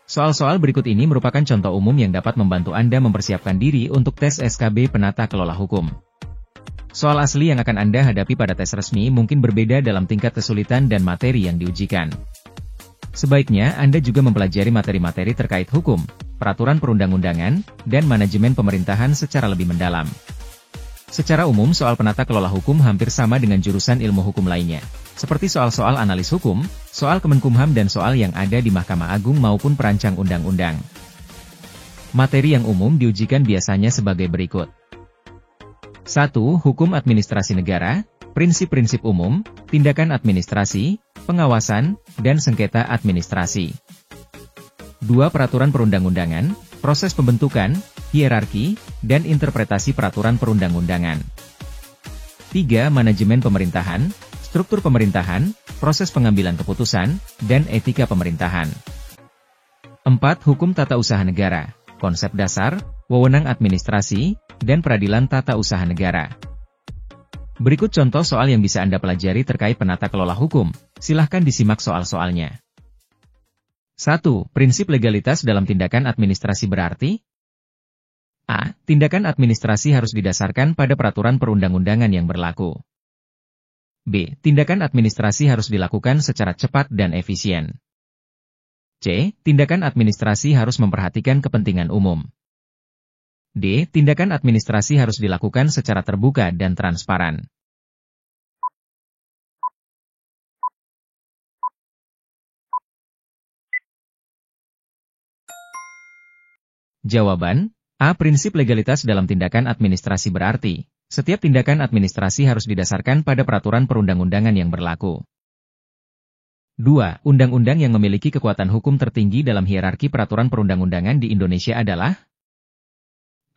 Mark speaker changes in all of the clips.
Speaker 1: Soal-soal berikut ini merupakan contoh umum yang dapat membantu Anda mempersiapkan diri untuk tes SKB Penata Kelola Hukum. Soal asli yang akan Anda hadapi pada tes resmi mungkin berbeda dalam tingkat kesulitan dan materi yang diujikan. Sebaiknya Anda juga mempelajari materi-materi terkait hukum, peraturan perundang-undangan, dan manajemen pemerintahan secara lebih mendalam. Secara umum soal penata kelola hukum hampir sama dengan jurusan ilmu hukum lainnya, seperti soal-soal analis hukum, soal Kemenkumham dan soal yang ada di Mahkamah Agung maupun perancang undang-undang. Materi yang umum diujikan biasanya sebagai berikut. 1. Hukum administrasi negara, prinsip-prinsip umum, tindakan administrasi, pengawasan, dan sengketa administrasi. 2. Peraturan perundang-undangan, proses pembentukan, hierarki, dan interpretasi peraturan perundang-undangan. 3. Manajemen pemerintahan, struktur pemerintahan, proses pengambilan keputusan, dan etika pemerintahan. 4. Hukum tata usaha negara, konsep dasar, wewenang administrasi, dan peradilan tata usaha negara. Berikut contoh soal yang bisa Anda pelajari terkait penata kelola hukum. Silahkan disimak soal-soalnya. 1. Prinsip legalitas dalam tindakan administrasi berarti? A. Tindakan administrasi harus didasarkan pada peraturan perundang-undangan yang berlaku. B. Tindakan administrasi harus dilakukan secara cepat dan efisien. C. Tindakan administrasi harus memperhatikan kepentingan umum. D. Tindakan administrasi harus dilakukan secara terbuka dan transparan. Jawaban, A. Prinsip legalitas dalam tindakan administrasi berarti, setiap tindakan administrasi harus didasarkan pada peraturan perundang-undangan yang berlaku. 2. Undang-undang yang memiliki kekuatan hukum tertinggi dalam hierarki peraturan perundang-undangan di Indonesia adalah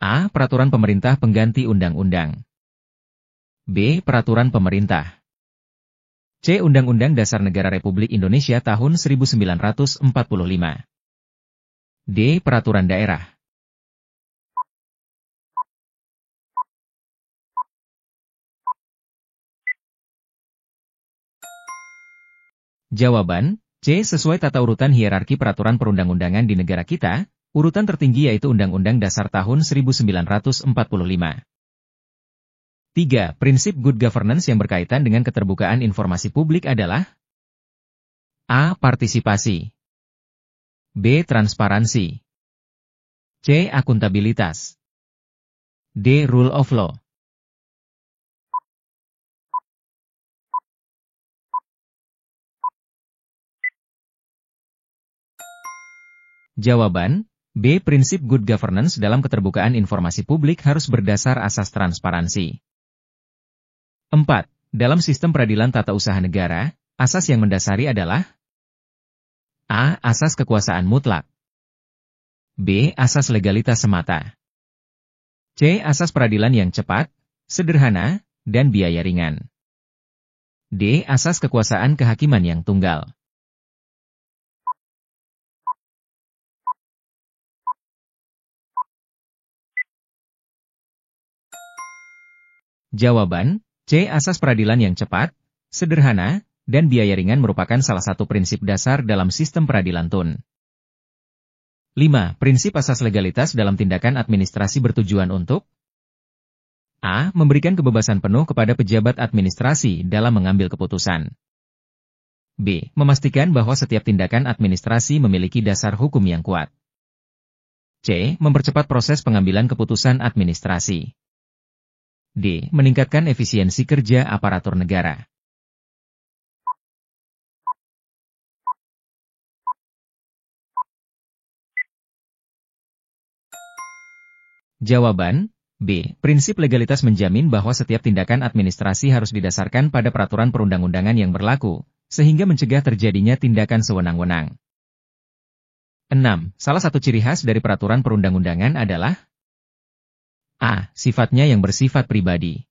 Speaker 1: A. Peraturan pemerintah pengganti undang-undang. B. Peraturan pemerintah. C. Undang-Undang Dasar Negara Republik Indonesia tahun 1945. D. Peraturan daerah. Jawaban, C. Sesuai tata urutan hierarki peraturan perundang-undangan di negara kita, urutan tertinggi yaitu Undang-Undang Dasar tahun 1945. 3. Prinsip good governance yang berkaitan dengan keterbukaan informasi publik adalah A. Partisipasi. B. Transparansi. C. Akuntabilitas. D. Rule of law. Jawaban, B. Prinsip good governance dalam keterbukaan informasi publik harus berdasar asas transparansi. 4. Dalam sistem peradilan tata usaha negara, asas yang mendasari adalah A. Asas kekuasaan mutlak. B. Asas legalitas semata. C. Asas peradilan yang cepat, sederhana, dan biaya ringan. D. Asas kekuasaan kehakiman yang tunggal. Jawaban, C. Asas peradilan yang cepat, sederhana, dan biaya ringan merupakan salah satu prinsip dasar dalam sistem peradilan TUN. 5. Prinsip asas legalitas dalam tindakan administrasi bertujuan untuk A. Memberikan kebebasan penuh kepada pejabat administrasi dalam mengambil keputusan. B. Memastikan bahwa setiap tindakan administrasi memiliki dasar hukum yang kuat. C. Mempercepat proses pengambilan keputusan administrasi. D. Meningkatkan efisiensi kerja aparatur negara. Jawaban, B. Prinsip legalitas menjamin bahwa setiap tindakan administrasi harus didasarkan pada peraturan perundang-undangan yang berlaku, sehingga mencegah terjadinya tindakan sewenang-wenang. 6. Salah satu ciri khas dari peraturan perundang-undangan adalah A. Sifatnya yang bersifat pribadi.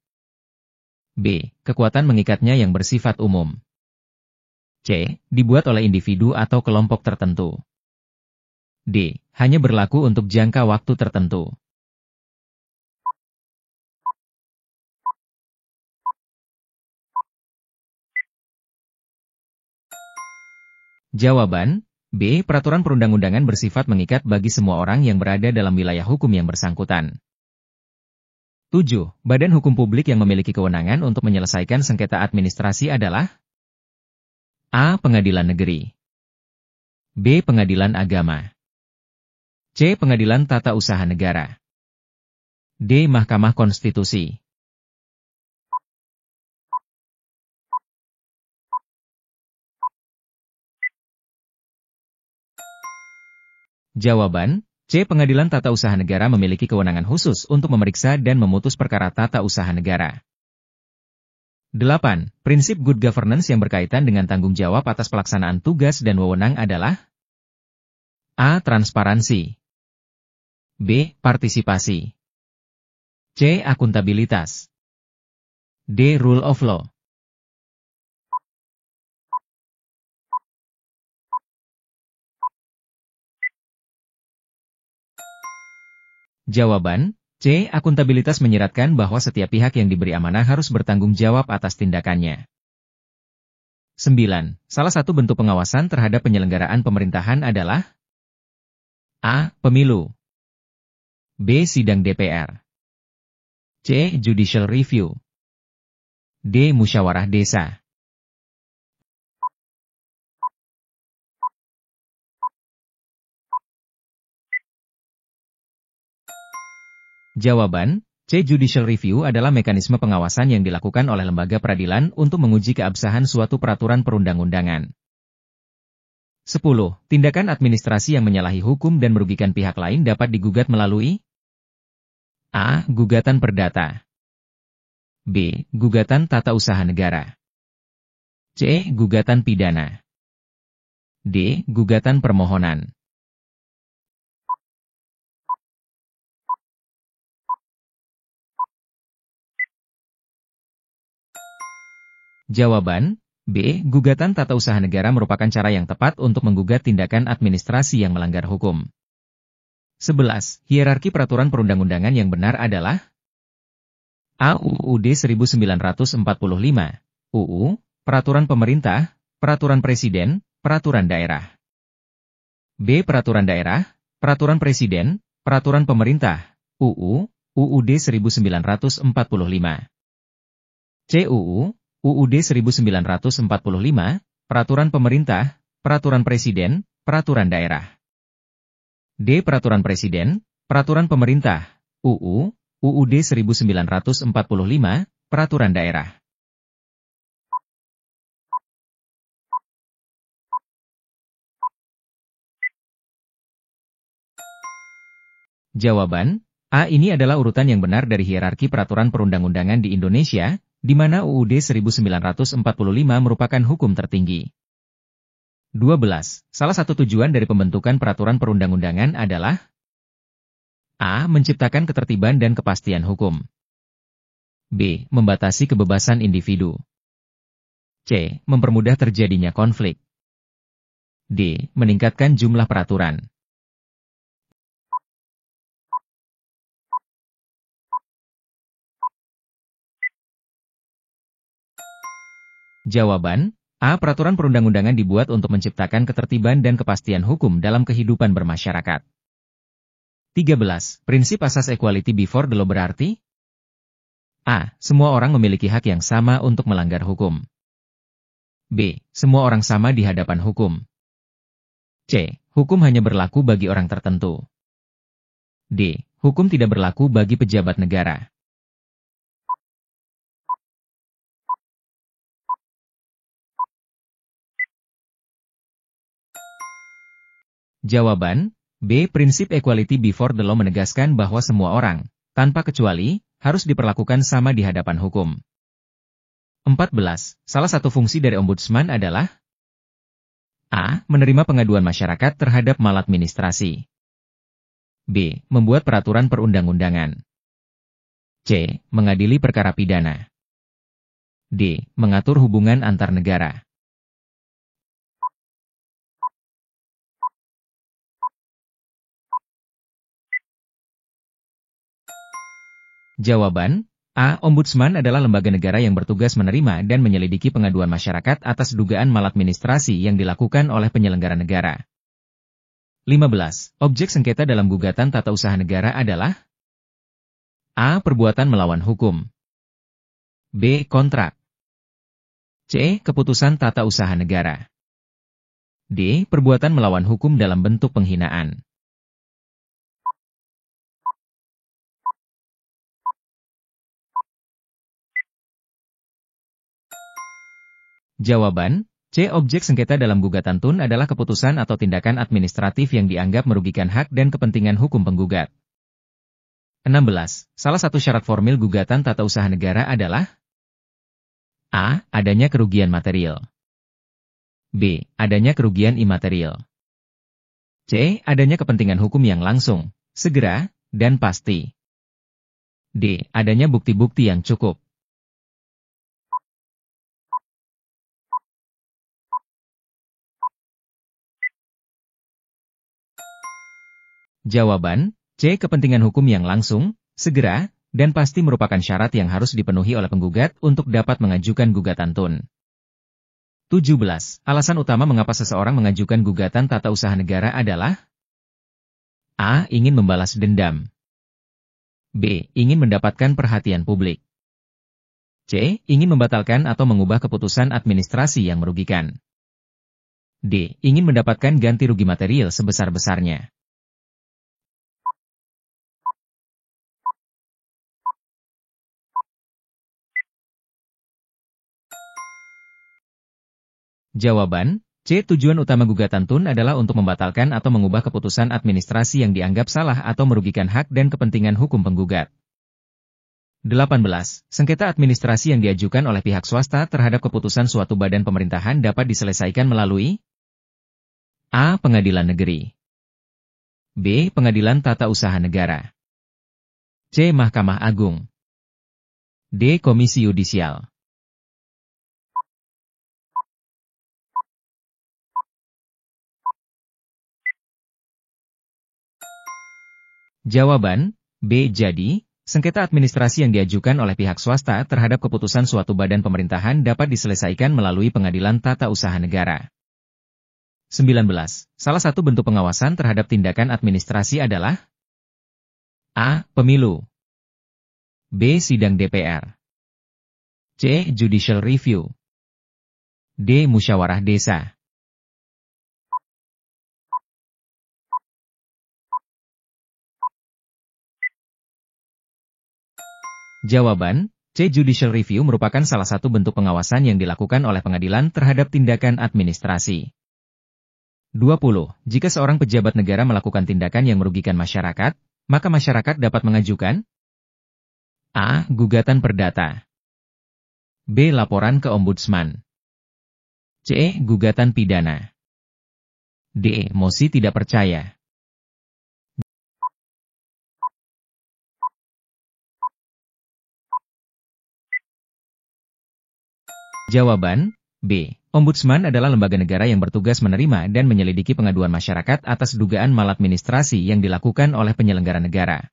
Speaker 1: B. Kekuatan mengikatnya yang bersifat umum. C. Dibuat oleh individu atau kelompok tertentu. D. Hanya berlaku untuk jangka waktu tertentu. Jawaban, B. Peraturan perundang-undangan bersifat mengikat bagi semua orang yang berada dalam wilayah hukum yang bersangkutan. 7. Badan hukum publik yang memiliki kewenangan untuk menyelesaikan sengketa administrasi adalah A. Pengadilan Negeri, B. Pengadilan Agama, C. Pengadilan Tata Usaha Negara, D. Mahkamah Konstitusi. Jawaban, C. Pengadilan Tata Usaha Negara memiliki kewenangan khusus untuk memeriksa dan memutus perkara tata usaha negara. 8. Prinsip good governance yang berkaitan dengan tanggung jawab atas pelaksanaan tugas dan wewenang adalah A. Transparansi, B. Partisipasi, C. Akuntabilitas, D. Rule of law. Jawaban, C. Akuntabilitas menyeratkan bahwa setiap pihak yang diberi amanah harus bertanggung jawab atas tindakannya. 9. Salah satu bentuk pengawasan terhadap penyelenggaraan pemerintahan adalah A. Pemilu, B. Sidang DPR, C. Judicial Review, D. Musyawarah Desa. Jawaban, C. Judicial Review adalah mekanisme pengawasan yang dilakukan oleh lembaga peradilan untuk menguji keabsahan suatu peraturan perundang-undangan. 10. Tindakan administrasi yang menyalahi hukum dan merugikan pihak lain dapat digugat melalui A. Gugatan perdata, B. Gugatan tata usaha negara, C. Gugatan pidana, D. Gugatan permohonan. Jawaban, B. Gugatan tata usaha negara merupakan cara yang tepat untuk menggugat tindakan administrasi yang melanggar hukum. 11. Hierarki peraturan perundang-undangan yang benar adalah A. UUD 1945, UU, Peraturan Pemerintah, Peraturan Presiden, Peraturan Daerah. B. Peraturan Daerah, Peraturan Presiden, Peraturan Pemerintah, UU, UUD 1945. C. UU, UUD 1945, Peraturan Pemerintah, Peraturan Presiden, Peraturan Daerah. D. Peraturan Presiden, Peraturan Pemerintah, UU, UUD 1945, Peraturan Daerah. Jawaban, A. Ini adalah urutan yang benar dari hierarki peraturan perundang-undangan di Indonesia, di mana UUD 1945 merupakan hukum tertinggi. 12. Salah satu tujuan dari pembentukan peraturan perundang-undangan adalah A. Menciptakan ketertiban dan kepastian hukum, B. Membatasi kebebasan individu, C. Mempermudah terjadinya konflik, D. Meningkatkan jumlah peraturan. Jawaban, A. Peraturan perundang-undangan dibuat untuk menciptakan ketertiban dan kepastian hukum dalam kehidupan bermasyarakat. 13. Prinsip asas equality before the law berarti A. Semua orang memiliki hak yang sama untuk melanggar hukum, B. Semua orang sama di hadapan hukum, C. Hukum hanya berlaku bagi orang tertentu, D. Hukum tidak berlaku bagi pejabat negara. Jawaban, B. Prinsip equality before the law menegaskan bahwa semua orang, tanpa kecuali, harus diperlakukan sama di hadapan hukum. 14. Salah satu fungsi dari ombudsman adalah A. Menerima pengaduan masyarakat terhadap maladministrasi, B. Membuat peraturan perundang-undangan, C. Mengadili perkara pidana, D. Mengatur hubungan antar negara. Jawaban, A. Ombudsman adalah lembaga negara yang bertugas menerima dan menyelidiki pengaduan masyarakat atas dugaan maladministrasi yang dilakukan oleh penyelenggara negara. 15. Objek sengketa dalam gugatan tata usaha negara adalah A. Perbuatan melawan hukum. B. Kontrak. C. Keputusan tata usaha negara. D. Perbuatan melawan hukum dalam bentuk penghinaan. Jawaban, C. Objek sengketa dalam gugatan TUN adalah keputusan atau tindakan administratif yang dianggap merugikan hak dan kepentingan hukum penggugat. 16. Salah satu syarat formil gugatan tata usaha negara adalah A. Adanya kerugian material. B. Adanya kerugian imaterial. C. Adanya kepentingan hukum yang langsung, segera, dan pasti. D. Adanya bukti-bukti yang cukup. Jawaban, C. Kepentingan hukum yang langsung, segera, dan pasti merupakan syarat yang harus dipenuhi oleh penggugat untuk dapat mengajukan gugatan TUN. 17. Alasan utama mengapa seseorang mengajukan gugatan tata usaha negara adalah A. Ingin membalas dendam. B. Ingin mendapatkan perhatian publik. C. Ingin membatalkan atau mengubah keputusan administrasi yang merugikan. D. Ingin mendapatkan ganti rugi material sebesar-besarnya. Jawaban, C. Tujuan utama gugatan TUN adalah untuk membatalkan atau mengubah keputusan administrasi yang dianggap salah atau merugikan hak dan kepentingan hukum penggugat. 18. Sengketa administrasi yang diajukan oleh pihak swasta terhadap keputusan suatu badan pemerintahan dapat diselesaikan melalui A. Pengadilan negeri. B. Pengadilan tata usaha negara. C. Mahkamah Agung. D. Komisi Yudisial. Jawaban, B. Jadi, sengketa administrasi yang diajukan oleh pihak swasta terhadap keputusan suatu badan pemerintahan dapat diselesaikan melalui pengadilan tata usaha negara. 19. Salah satu bentuk pengawasan terhadap tindakan administrasi adalah A. Pemilu. B. Sidang DPR. C. Judicial Review. D. Musyawarah desa. Jawaban, C. Judicial Review merupakan salah satu bentuk pengawasan yang dilakukan oleh pengadilan terhadap tindakan administrasi. 20. Jika seorang pejabat negara melakukan tindakan yang merugikan masyarakat, maka masyarakat dapat mengajukan A. Gugatan perdata. B. Laporan ke Ombudsman. C. Gugatan pidana. D. Mosi tidak percaya. Jawaban, B. Ombudsman adalah lembaga negara yang bertugas menerima dan menyelidiki pengaduan masyarakat atas dugaan maladministrasi yang dilakukan oleh penyelenggara negara.